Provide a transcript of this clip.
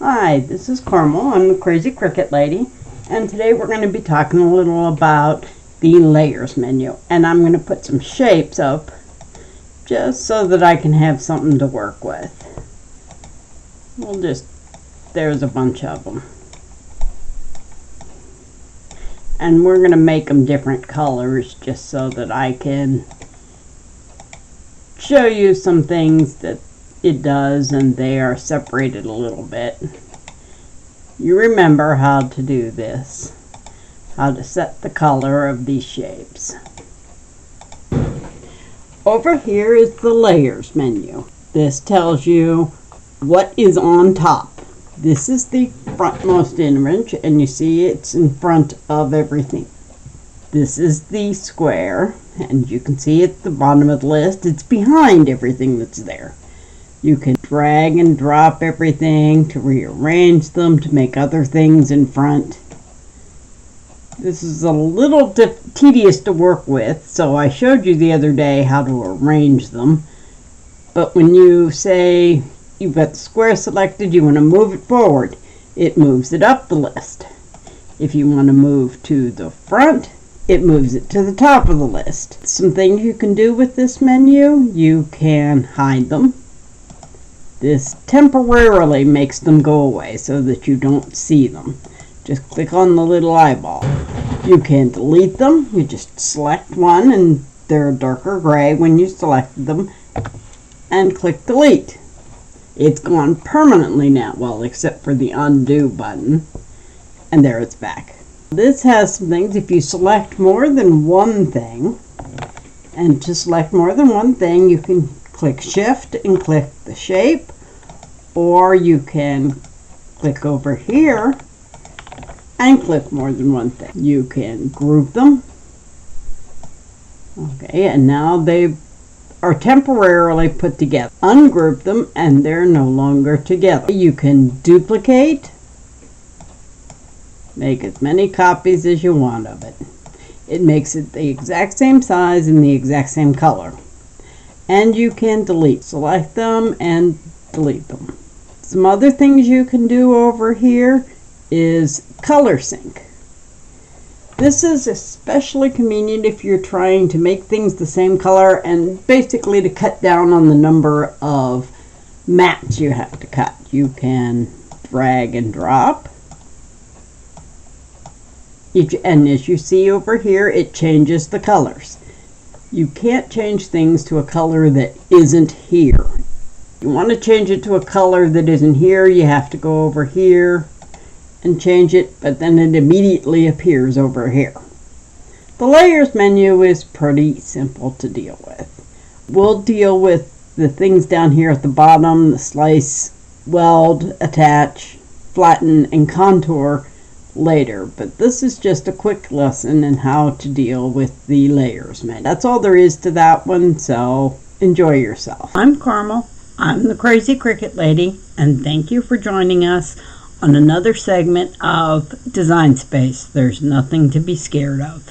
Hi, this is Carmel. I'm the Crazy Cricut Lady, and today we're going to be talking a little about the layers menu. And I'm going to put some shapes up just so that I can have something to work with. There's a bunch of them. And we're going to make them different colors just so that I can show you some things that it does, and they are separated a little bit. You remember how to do this, how to set the color of these shapes. Over here is the layers menu. This tells you what is on top. This is the frontmost image, and you see it's in front of everything. This is the square, and you can see at the bottom of the list, it's behind everything that's there. You can drag and drop everything to rearrange them to make other things in front. This is a little tedious to work with, so I showed you the other day how to arrange them. But when you say you've got the square selected, you want to move it forward, it moves it up the list. If you want to move to the front, it moves it to the top of the list. Some things you can do with this menu: you can hide them. This temporarily makes them go away so that you don't see them. Just click on the little eyeball. You can delete them. You just select one, and they're a darker gray when you selected them, and click delete. It's gone permanently now, well, except for the undo button, and there it's back. This has some things. If you select more than one thing, and to select more than one thing, you can click shift and click the shape, or you can click over here and click more than one thing. You can group them. Okay, and now they are temporarily put together. Ungroup them and they're no longer together. You can duplicate, make as many copies as you want of it. It makes it the exact same size and the exact same color. And you can delete. Select them and delete them. Some other things you can do over here is color sync. This is especially convenient if you're trying to make things the same color and basically to cut down on the number of mats you have to cut. You can drag and drop. And as you see over here, it changes the colors. You can't change things to a color that isn't here. If you want to change it to a color that isn't here, you have to go over here and change it, but then it immediately appears over here. The layers menu is pretty simple to deal with. We'll deal with the things down here at the bottom: the slice, weld, attach, flatten, and contour later, but this is just a quick lesson in how to deal with the layers menu. That's all there is to that one, so enjoy yourself. I'm Carmel. I'm the Crazy Cricut Lady, and thank you for joining us on another segment of Design Space. There's nothing to be scared of.